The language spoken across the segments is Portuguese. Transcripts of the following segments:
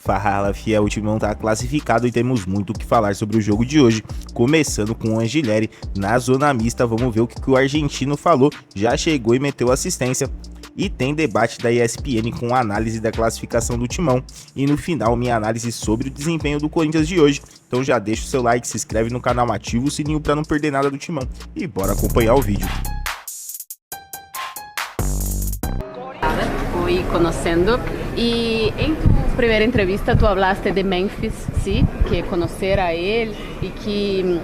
Fala fiel, o Timão tá classificado e temos muito o que falar sobre o jogo de hoje, começando com o Angileri na zona mista. Vamos ver o que o argentino falou, já chegou e meteu assistência. E tem debate da ESPN com análise da classificação do Timão. E no final, minha análise sobre o desempenho do Corinthians de hoje. Então já deixa o seu like, se inscreve no canal, ativa o sininho para não perder nada do Timão. E bora acompanhar o vídeo. Fui conociendo y en tu primera entrevista tú hablaste de Memphis, ¿sí? Que conocer a él y que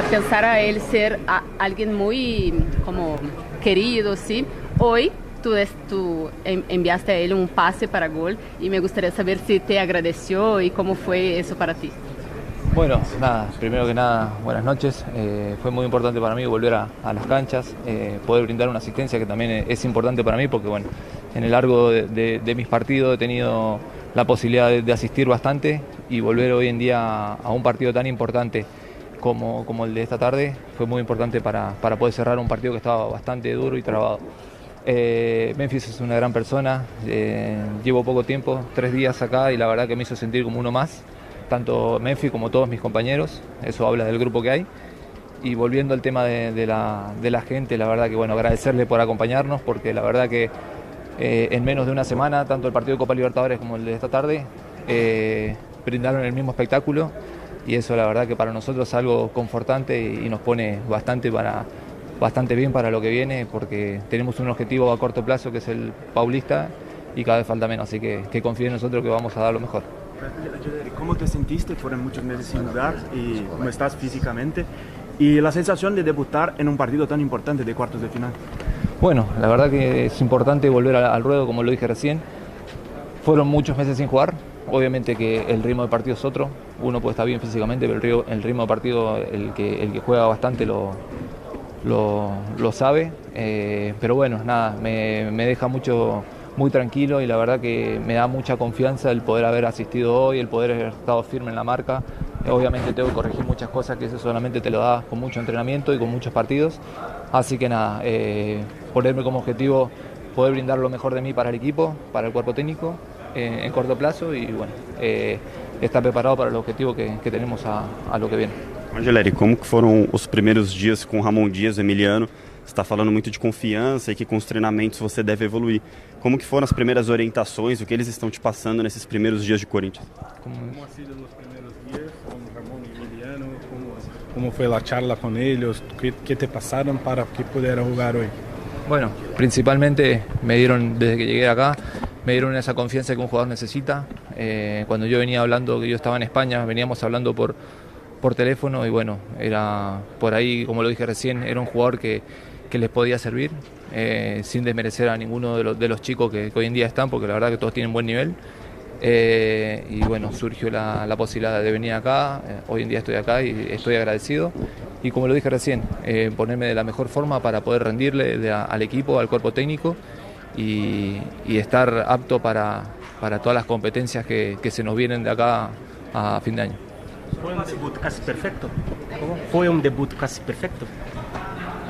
pensar a él ser alguien muy como querido, ¿sí? Hoy tú enviaste a él un pase para gol y me gustaría saber si te agradeció y cómo fue eso para ti. Bueno, nada, primero que nada, buenas noches. Fue muy importante para mí volver a las canchas, poder brindar una asistencia que también es importante para mí porque bueno, en el largo de mis partidos he tenido la posibilidad de asistir bastante y volver hoy en día a un partido tan importante como el de esta tarde fue muy importante para poder cerrar un partido que estaba bastante duro y trabado. Memphis es una gran persona, llevo poco tiempo, 3 días acá y la verdad que me hizo sentir como uno más, tanto Memphis como todos mis compañeros, eso habla del grupo que hay. Y volviendo al tema de la gente, la verdad que bueno, agradecerle por acompañarnos porque la verdad que en menos de una semana, tanto el partido de Copa Libertadores como el de esta tarde, brindaron el mismo espectáculo y eso la verdad que para nosotros es algo confortante y nos pone bastante bien para lo que viene porque tenemos un objetivo a corto plazo que es el Paulista y cada vez falta menos, así que confíe en nosotros que vamos a dar lo mejor. ¿Cómo te sentiste? Fueron muchos meses sin jugar y cómo estás físicamente y la sensación de debutar en un partido tan importante de cuartos de final. Bueno, la verdad que es importante volver al ruedo, como lo dije recién. Fueron muchos meses sin jugar, obviamente que el ritmo de partido es otro, uno puede estar bien físicamente, pero el ritmo de partido, el que juega bastante lo sabe, pero bueno, nada, me deja muy tranquilo y la verdad que me da mucha confianza el poder haber asistido hoy, el poder haber estado firme en la marca. Obviamente tengo que corregir muchas cosas que eso solamente te lo da con mucho entrenamiento y con muchos partidos, así que nada, ponerme como objetivo poder brindar lo mejor de mí para el equipo, para el cuerpo técnico en corto plazo y bueno, estar preparado para el objetivo que tenemos a lo que viene. Angileri, como que foram os primeiros dias com Ramon Dias, Emiliano? Você está falando muito de confiança e que com os treinamentos você deve evoluir. Como que foram as primeiras orientações, o que eles estão te passando nesses primeiros dias de Corinthians? ¿Cómo han sido los primeros días con Ramón y Emiliano? ¿Cómo fue la charla con ellos? ¿Qué te pasaron para que pudieras jugar hoy? Bueno, principalmente me dieron, desde que llegué acá, me dieron esa confianza que un jugador necesita. Cuando yo venía hablando, que yo estaba en España, veníamos hablando por teléfono y bueno, era por ahí, como lo dije recién, era un jugador que les podía servir, sin desmerecer a ninguno de los chicos que hoy en día están, porque la verdad que todos tienen buen nivel. Y bueno, surgió la posibilidad de venir acá, hoy en día estoy acá y estoy agradecido. Y como lo dije recién, ponerme de la mejor forma para poder rendirle al equipo, al cuerpo técnico y estar apto para todas las competencias que se nos vienen de acá a fin de año. ¿Fue un debut casi perfecto? ¿Fue un debut casi perfecto?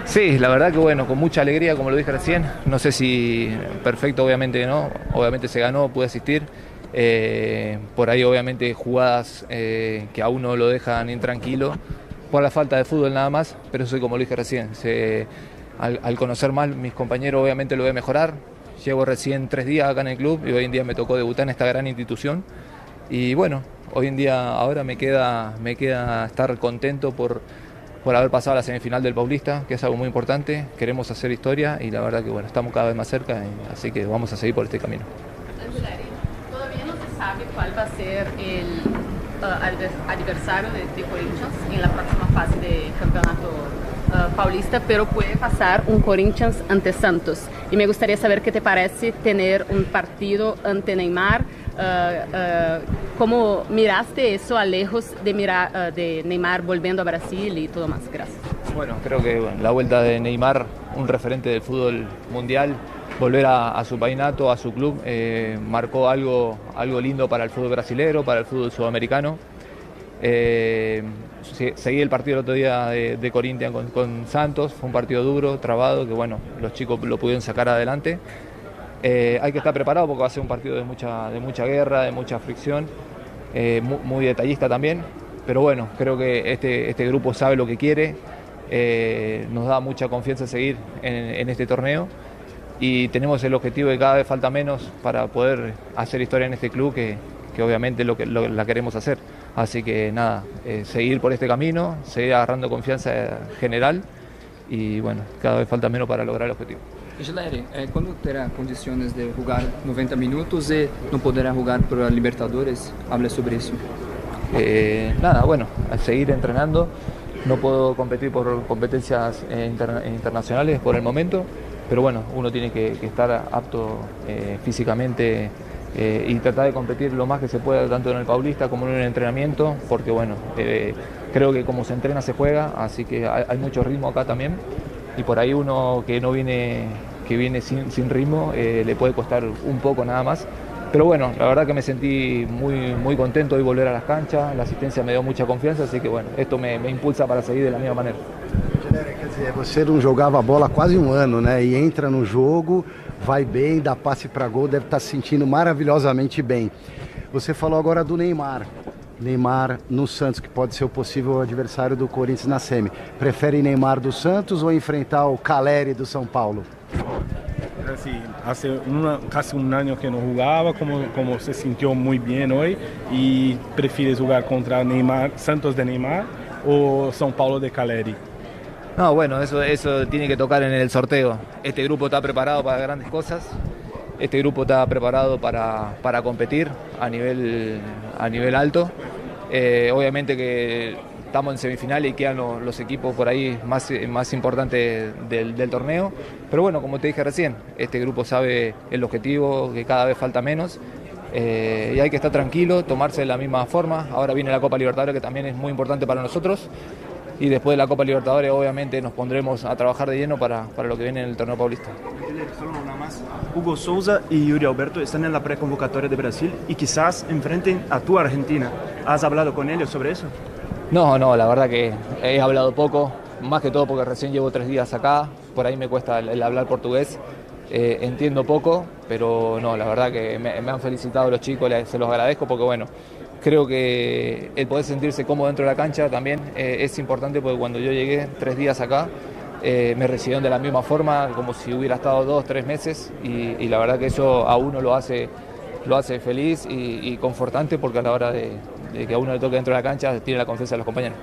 Sí, la verdad que bueno, con mucha alegría, como lo dije recién, no sé si perfecto, obviamente no, obviamente se ganó, pude asistir, por ahí obviamente jugadas que a uno lo dejan intranquilo por la falta de fútbol nada más, pero eso como lo dije recién, al conocer más mis compañeros obviamente lo voy a mejorar, llevo recién 3 días acá en el club y hoy en día me tocó debutar en esta gran institución y bueno, hoy en día ahora me queda estar contento por haber pasado a la semifinal del Paulista, que es algo muy importante, queremos hacer historia y la verdad que bueno, estamos cada vez más cerca, así que vamos a seguir por este camino. Angileri, todavía no se sabe cuál va a ser el adversario de Corinthians en la próxima fase de campeonato paulista, pero puede pasar un Corinthians ante Santos. Y me gustaría saber qué te parece tener un partido ante Neymar. ¿Cómo miraste eso a lejos de Neymar volviendo a Brasil y todo más? Gracias. Bueno, creo que bueno, la vuelta de Neymar, un referente del fútbol mundial, volver a su país nato, a su club, marcó algo lindo para el fútbol brasilero, para el fútbol sudamericano. Seguí el partido el otro día de Corinthians con Santos, fue un partido duro, trabado, que bueno, los chicos lo pudieron sacar adelante. Hay que estar preparado porque va a ser un partido de mucha guerra, de mucha fricción, muy detallista también, pero bueno, creo que este grupo sabe lo que quiere, nos da mucha confianza seguir en este torneo y tenemos el objetivo de cada vez falta menos para poder hacer historia en este club que obviamente la queremos hacer. Así que nada, seguir por este camino, seguir agarrando confianza general y bueno, cada vez falta menos para lograr el objetivo. Gileri, quando terá condições de jogar 90 minutos e não poderá jogar por a Libertadores? Habla sobre isso. Nada, bueno, a seguir entrenando. No puedo competir por competencias internacionales por el momento, pero bueno, uno tiene que estar apto físicamente y tratar de competir lo más que se pueda tanto en el Paulista como en el entrenamiento, porque bueno, creo que como se entrena se juega, así que hay mucho ritmo acá también y por ahí uno que viene sin ritmo le puede costar un poco nada más. Pero bueno, la verdad que me sentí muy contento de volver a las canchas, la asistencia me dio mucha confianza, así que bueno, esto me impulsa para seguir de la misma manera. Quer dizer, você não jogava bola há quase um ano, né? E entra no jogo, vai bem, dá passe para gol, deve estar se sentindo maravilhosamente bem. Você falou agora do Neymar. Neymar no Santos, que pode ser o possível adversário do Corinthians na semi. Prefere Neymar do Santos ou enfrentar o Caleri do São Paulo? Sí, hace casi un año que no jugaba, como se sintió muy bien hoy, y prefieres jugar contra Neymar, Santos de Neymar o São Paulo de Caleri. No, bueno, eso tiene que tocar en el sorteo. Este grupo está preparado para grandes cosas, este grupo está preparado para competir a nivel alto. Obviamente que estamos en semifinales y quedan los equipos por ahí más importantes del torneo. Pero bueno, como te dije recién, este grupo sabe el objetivo, que cada vez falta menos. Y hay que estar tranquilo, tomarse de la misma forma. Ahora viene la Copa Libertadores, que también es muy importante para nosotros. Y después de la Copa Libertadores, obviamente, nos pondremos a trabajar de lleno para lo que viene en el torneo paulista. Solo una más. Hugo Souza y Yuri Alberto están en la preconvocatoria de Brasil y quizás enfrenten a tu Argentina. ¿Has hablado con ellos sobre eso? No, la verdad que he hablado poco, más que todo porque recién llevo 3 días acá, por ahí me cuesta el hablar portugués, entiendo poco, pero no, la verdad que me han felicitado los chicos, se los agradezco porque bueno, creo que el poder sentirse cómodo dentro de la cancha también es importante porque cuando yo llegué 3 días acá, me recibieron de la misma forma, como si hubiera estado 2-3 meses y la verdad que eso a uno lo hace feliz y confortante porque a la hora de que a uno le toque dentro de la cancha tiene la confianza de los compañeros.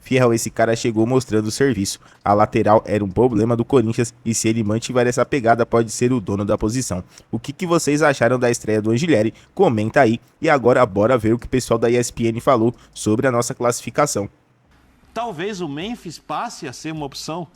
Fiel, esse cara chegou mostrando o serviço. A lateral era um problema do Corinthians e se ele mantiver essa pegada pode ser o dono da posição. O que vocês acharam da estreia do Anghileri? Comenta aí. E agora bora ver o que o pessoal da ESPN falou sobre a nossa classificação. Talvez o Memphis passe a ser uma opção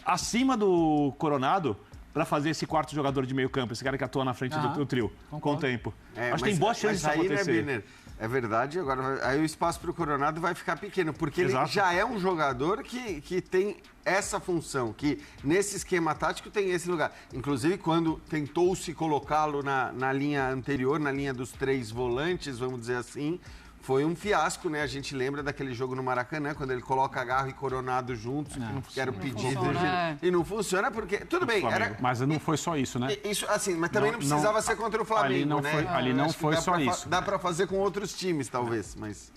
acima do Coronado para fazer esse quarto jogador de meio campo, esse cara que atua na frente do trio, com o tempo. Acho que tem boas chances de acontecer. Né, é verdade, agora aí o espaço para o Coronado vai ficar pequeno, porque ele já é um jogador que tem essa função, que nesse esquema tático tem esse lugar. Inclusive, quando tentou-se colocá-lo na linha anterior, na linha dos 3 volantes, vamos dizer assim, foi um fiasco, né? A gente lembra daquele jogo no Maracanã, quando ele coloca Garro e Coronado juntos, que era o pedido. E não funciona porque... Tudo bem, era... Mas não foi só isso, né? Isso, assim, mas também não precisava ser contra o Flamengo, né? Ali não foi só isso. Dá para fazer com outros times, talvez, mas...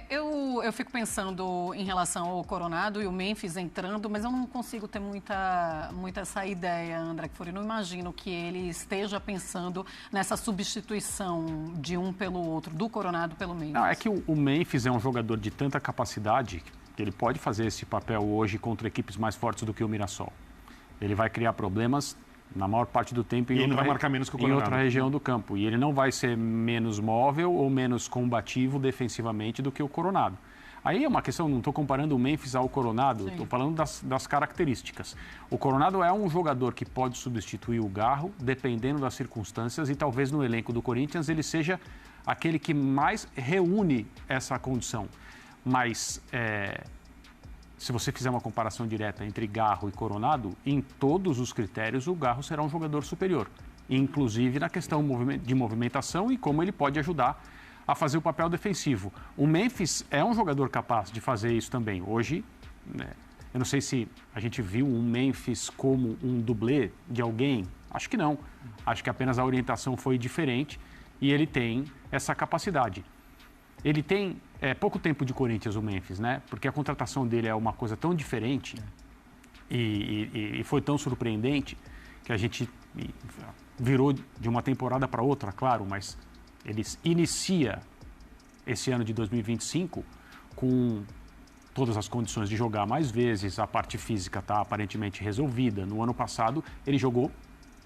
Eu fico pensando em relação ao Coronado e o Memphis entrando, mas eu não consigo ter muita essa ideia, André Kfouri. Não imagino que ele esteja pensando nessa substituição de um pelo outro, do Coronado pelo Memphis. Não, é que o Memphis é um jogador de tanta capacidade que ele pode fazer esse papel hoje contra equipes mais fortes do que o Mirassol. Ele vai criar problemas na maior parte do tempo em outra região do campo. E ele não vai ser menos móvel ou menos combativo defensivamente do que o Coronado. Aí é uma questão, não estou comparando o Memphis ao Coronado, estou falando das características. O Coronado é um jogador que pode substituir o Garro, dependendo das circunstâncias, e talvez no elenco do Corinthians ele seja aquele que mais reúne essa condição. Mas... se você fizer uma comparação direta entre Garro e Coronado, em todos os critérios o Garro será um jogador superior, inclusive na questão de movimentação e como ele pode ajudar a fazer o papel defensivo. O Memphis é um jogador capaz de fazer isso também. Hoje, eu não sei se a gente viu um Memphis como um dublê de alguém, acho que não. Acho que apenas a orientação foi diferente E ele tem essa capacidade. Ele tem pouco tempo de Corinthians, o Memphis, né? Porque a contratação dele é uma coisa tão diferente e foi tão surpreendente que a gente virou de uma temporada para outra, claro, mas ele inicia esse ano de 2025 com todas as condições de jogar mais vezes, a parte física está aparentemente resolvida. No ano passado, ele jogou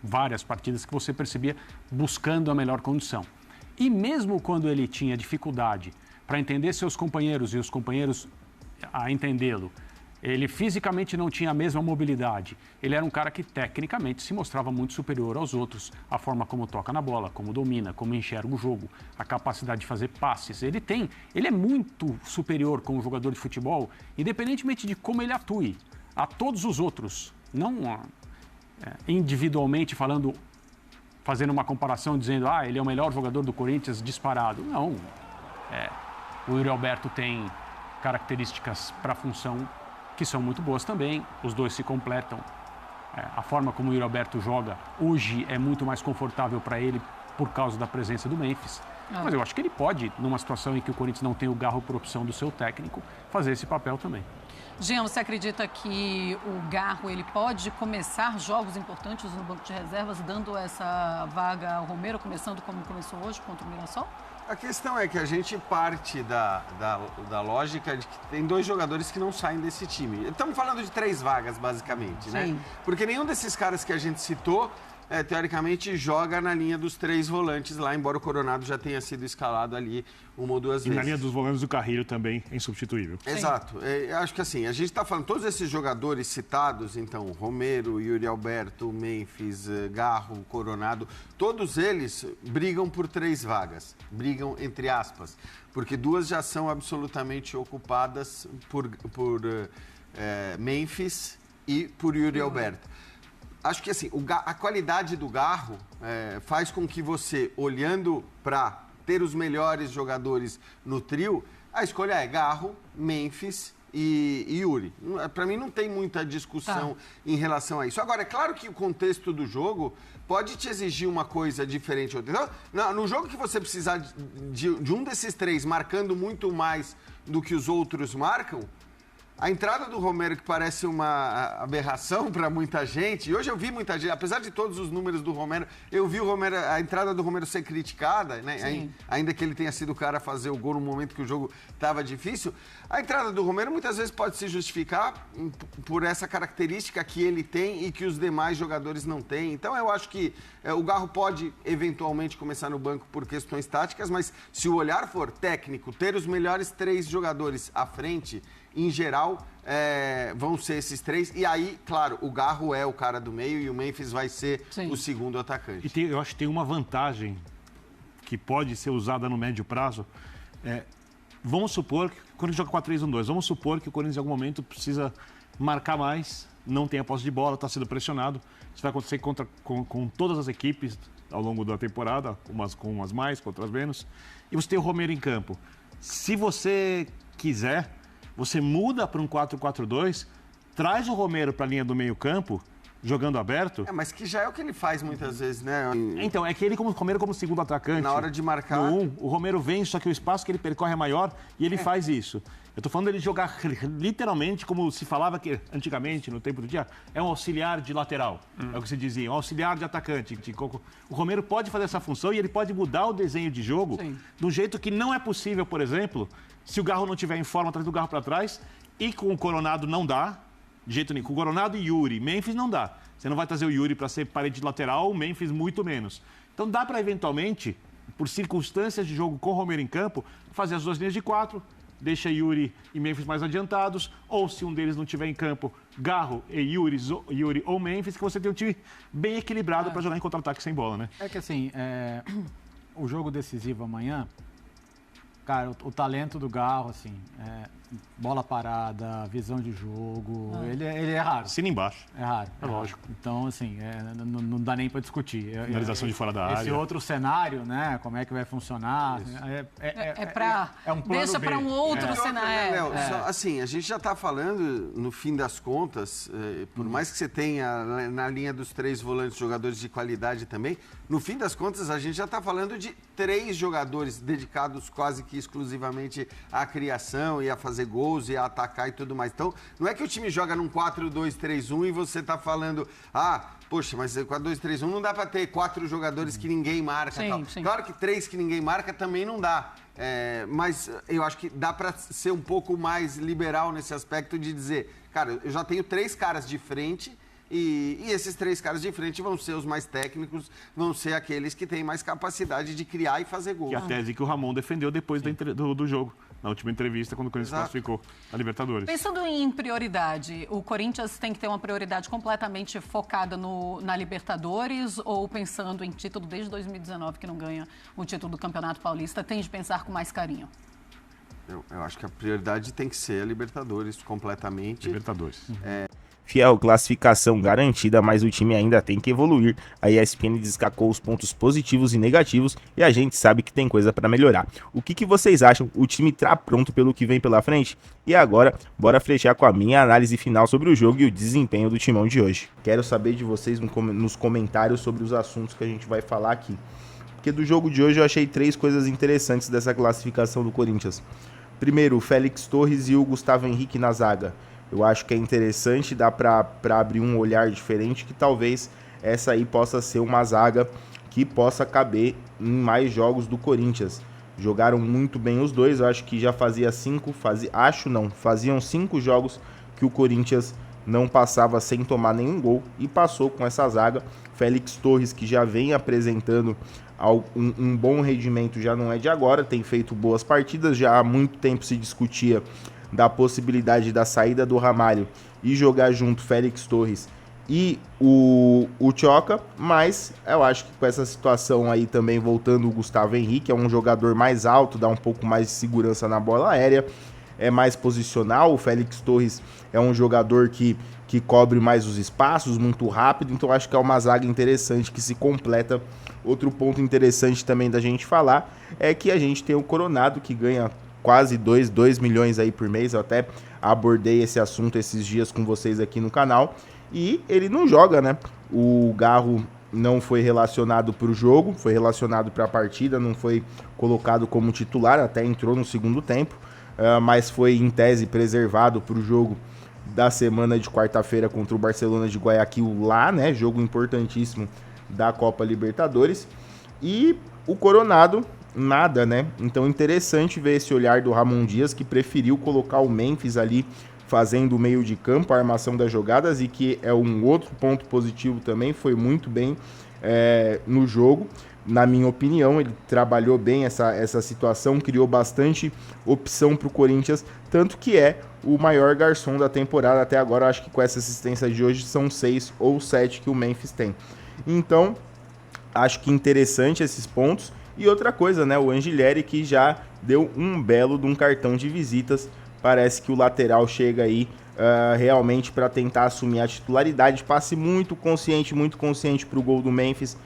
várias partidas que você percebia buscando a melhor condição. E mesmo quando ele tinha dificuldade para entender seus companheiros e os companheiros a entendê-lo, ele fisicamente não tinha a mesma mobilidade. Ele era um cara que tecnicamente se mostrava muito superior aos outros. A forma como toca na bola, como domina, como enxerga o jogo, a capacidade de fazer passes. Ele é muito superior como jogador de futebol, independentemente de como ele atue, a todos os outros. Não individualmente falando, fazendo uma comparação, dizendo ele é o melhor jogador do Corinthians disparado. Não. O Yuri Alberto tem características para a função que são muito boas também, os dois se completam. A forma como o Yuri Alberto joga hoje é muito mais confortável para ele por causa da presença do Memphis. Mas eu acho que ele pode, numa situação em que o Corinthians não tem o Garro por opção do seu técnico, fazer esse papel também. Jean, você acredita que o Garro ele pode começar jogos importantes no banco de reservas, dando essa vaga ao Romero, começando como começou hoje contra o Mirassol? A questão é que a gente parte da lógica de que tem 2 jogadores que não saem desse time. Estamos falando de 3 vagas, basicamente, né? Porque nenhum desses caras que a gente citou, teoricamente, joga na linha dos 3 volantes lá, embora o Coronado já tenha sido escalado ali uma ou duas vezes. E na linha dos volantes, o Carrilho também é insubstituível. Exato. Acho que assim, a gente está falando, todos esses jogadores citados, então, Romero, Yuri Alberto, Memphis, Garro, Coronado, todos eles brigam por 3 vagas. Brigam entre aspas, porque 2 já são absolutamente ocupadas por Memphis e por Yuri Alberto. Acho que assim, a qualidade do Garro faz com que você, olhando para ter os melhores jogadores no trio, a escolha é Garro, Memphis e Yuri. Para mim não tem muita discussão em relação a isso. Agora, é claro que o contexto do jogo pode te exigir uma coisa diferente. Então, no jogo que você precisar de um desses 3 marcando muito mais do que os outros marcam, a entrada do Romero, que parece uma aberração para muita gente, e hoje eu vi muita gente, apesar de todos os números do Romero, eu vi a entrada do Romero ser criticada, né? Ainda que ele tenha sido o cara a fazer o gol no momento que o jogo estava difícil, a entrada do Romero muitas vezes pode se justificar por essa característica que ele tem e que os demais jogadores não têm. Então eu acho que o Garro pode eventualmente começar no banco por questões táticas, mas se o olhar for técnico, ter os melhores 3 jogadores à frente, em geral, vão ser esses 3. E aí, claro, o Garro é o cara do meio e o Memphis vai ser o segundo atacante. E eu acho que tem uma vantagem que pode ser usada no médio prazo. Vamos supor que o Corinthians joga 4-3-1-2. Vamos supor que o Corinthians em algum momento precisa marcar mais, não tem a posse de bola, está sendo pressionado. Isso vai acontecer com todas as equipes ao longo da temporada, com umas mais, com outras menos. E você tem o Romero em campo. Se você quiser, você muda para um 4-4-2, traz o Romero para a linha do meio-campo, jogando aberto. Mas que já é o que ele faz muitas vezes, né? Então, é que ele, como Romero, como segundo atacante. Na hora de marcar. O Romero vem, só que o espaço que ele percorre é maior e ele faz isso. Eu tô falando dele jogar literalmente, como se falava que antigamente, no tempo do dia, é um auxiliar de lateral. É o que se dizia, um auxiliar de atacante. O Romero pode fazer essa função e ele pode mudar o desenho de jogo de um jeito que não é possível, por exemplo, se o Garro não tiver em forma, atrás do Garro para trás, e com o Coronado não dá, de jeito nenhum. Com o Coronado e Yuri, Memphis não dá. Você não vai trazer o Yuri para ser parede de lateral, o Memphis muito menos. Então dá para, eventualmente, por circunstâncias de jogo com o Romero em campo, fazer as 2 linhas de 4, deixa Yuri e Memphis mais adiantados, ou se um deles não estiver em campo, Garro e Yuri ou Memphis, que você tem um time bem equilibrado para jogar em contra-ataque sem bola, né? É que assim, o jogo decisivo amanhã, cara, o talento do Garro, assim, bola parada, visão de jogo, ele é raro. Assina embaixo. É raro. É lógico. Então, assim, não dá nem para discutir. Finalização de fora da área. Esse outro cenário, né? Como é que vai funcionar? É um plano deixa para um outro cenário. Assim, a gente já está falando, no fim das contas, por mais que você tenha na linha dos 3 volantes jogadores de qualidade também, no fim das contas a gente já está falando de 3 jogadores dedicados quase que exclusivamente à criação e a fazer gols e a atacar e tudo mais. Então, não é que o time joga num 4-2-3-1 e você está falando, poxa, mas 4-2-3-1 não dá para ter 4 jogadores que ninguém marca. Sim, tal. sim. Claro que 3 que ninguém marca também não dá. Mas eu acho que dá para ser um pouco mais liberal nesse aspecto de dizer, cara, eu já tenho 3 caras de frente e esses 3 caras de frente vão ser os mais técnicos, vão ser aqueles que têm mais capacidade de criar e fazer gol. E a tese que o Ramon defendeu depois do jogo, na última entrevista, quando o Corinthians classificou a Libertadores. Pensando em prioridade, o Corinthians tem que ter uma prioridade completamente focada na Libertadores ou pensando em título desde 2019, que não ganha o título do Campeonato Paulista, tem de pensar com mais carinho? Eu acho que a prioridade tem que ser a Libertadores, completamente. Libertadores. Fiel, classificação garantida, mas o time ainda tem que evoluir. A ESPN destacou os pontos positivos e negativos e a gente sabe que tem coisa para melhorar. O que vocês acham? O time tá pronto pelo que vem pela frente? E agora, bora fechar com a minha análise final sobre o jogo e o desempenho do timão de hoje. Quero saber de vocês nos comentários sobre os assuntos que a gente vai falar aqui. Porque do jogo de hoje eu achei 3 coisas interessantes dessa classificação do Corinthians. Primeiro, o Félix Torres e o Gustavo Henrique na zaga. Eu acho que é interessante, dá para abrir um olhar diferente, que talvez essa aí possa ser uma zaga que possa caber em mais jogos do Corinthians. Jogaram muito bem os dois, eu acho que já faziam 5 jogos que o Corinthians não passava sem tomar nenhum gol e passou com essa zaga. Félix Torres, que já vem apresentando um bom rendimento, já não é de agora, tem feito boas partidas, já há muito tempo se discutia da possibilidade da saída do Ramalho e jogar junto Félix Torres e o Tchoca, mas eu acho que com essa situação aí também voltando o Gustavo Henrique, é um jogador mais alto, dá um pouco mais de segurança na bola aérea, é mais posicional, o Félix Torres é um jogador que cobre mais os espaços, muito rápido, então acho que é uma zaga interessante que se completa. Outro ponto interessante também da gente falar é que a gente tem o Coronado, que ganha quase 2 milhões aí por mês. Eu até abordei esse assunto esses dias com vocês aqui no canal. E ele não joga, né? O Garro não foi relacionado para o jogo, foi relacionado para a partida, não foi colocado como titular, até entrou no segundo tempo, mas foi em tese preservado para o jogo da semana de quarta-feira contra o Barcelona de Guayaquil lá, né? Jogo importantíssimo da Copa Libertadores. E o Coronado, nada, né? Então interessante ver esse olhar do Ramon Dias, que preferiu colocar o Memphis ali fazendo o meio de campo, a armação das jogadas, e que é um outro ponto positivo também, foi muito bem no jogo. Na minha opinião, ele trabalhou bem essa situação, criou bastante opção para o Corinthians, tanto que é o maior garçom da temporada até agora. Acho que com essa assistência de hoje são 6 ou 7 que o Memphis tem. Então, acho que interessante esses pontos. E outra coisa, né? O Angileri, que já deu um belo de um cartão de visitas. Parece que o lateral chega aí realmente para tentar assumir a titularidade. Passe muito consciente para o gol do Memphis.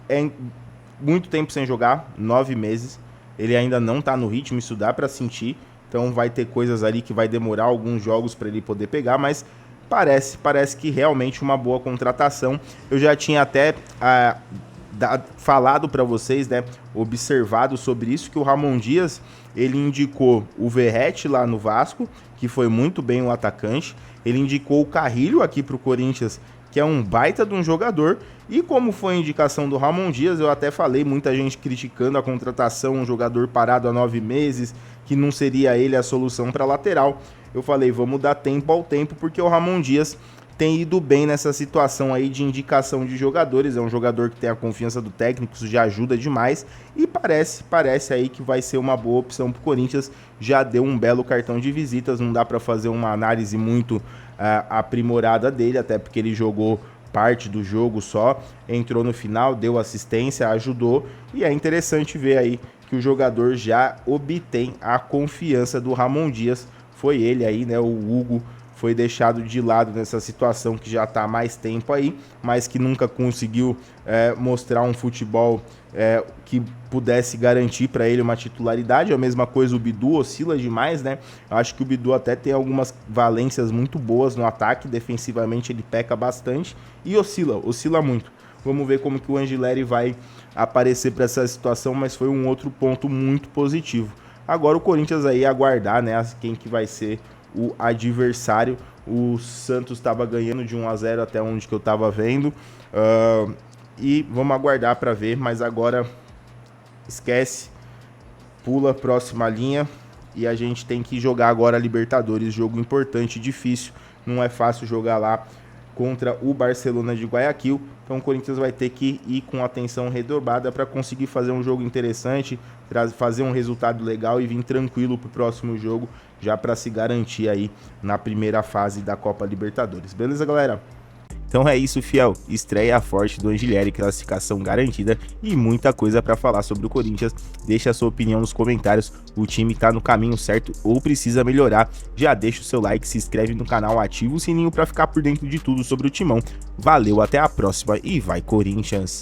É muito tempo sem jogar, 9 meses. Ele ainda não está no ritmo, isso dá para sentir. Então vai ter coisas ali que vai demorar alguns jogos para ele poder pegar, mas parece que realmente uma boa contratação. Eu já tinha até falado para vocês, né, observado sobre isso, que o Ramon Dias, ele indicou o Verratti lá no Vasco, que foi muito bem o atacante. Ele indicou o Carrilho aqui para o Corinthians, que é um baita de um jogador. E como foi a indicação do Ramon Dias, eu até falei, muita gente criticando a contratação, um jogador parado há 9 meses, que não seria ele a solução para lateral. Eu falei, vamos dar tempo ao tempo, porque o Ramon Dias tem ido bem nessa situação aí de indicação de jogadores. É um jogador que tem a confiança do técnico, isso já ajuda demais. E parece aí que vai ser uma boa opção pro Corinthians. Já deu um belo cartão de visitas, não dá para fazer uma análise muito aprimorada dele, até porque ele jogou parte do jogo só, entrou no final, deu assistência, ajudou, e é interessante ver aí que o jogador já obtém a confiança do Ramon Dias. Foi ele aí, né, o Hugo, foi deixado de lado nessa situação que já está há mais tempo aí, mas que nunca conseguiu mostrar um futebol que pudesse garantir para ele uma titularidade. A mesma coisa, o Bidu oscila demais, né? Eu acho que o Bidu até tem algumas valências muito boas no ataque, defensivamente ele peca bastante e oscila muito. Vamos ver como que o Anghileri vai aparecer para essa situação, mas foi um outro ponto muito positivo. Agora o Corinthians aí aguardar, né, quem que vai ser o adversário. O Santos estava ganhando de 1-0 até onde que eu estava vendo, e vamos aguardar para ver, mas agora esquece, pula a próxima linha e a gente tem que jogar agora a Libertadores, jogo importante, difícil, não é fácil jogar lá contra o Barcelona de Guayaquil, então o Corinthians vai ter que ir com atenção redobrada para conseguir fazer um jogo interessante, fazer um resultado legal e vir tranquilo para o próximo jogo, já para se garantir aí na primeira fase da Copa Libertadores. Beleza, galera? Então é isso, fiel. Estreia forte do Anghileri, classificação garantida e muita coisa para falar sobre o Corinthians. Deixa a sua opinião nos comentários. O time tá no caminho certo ou precisa melhorar? Já deixa o seu like, se inscreve no canal, ativa o sininho para ficar por dentro de tudo sobre o Timão. Valeu, até a próxima e vai Corinthians!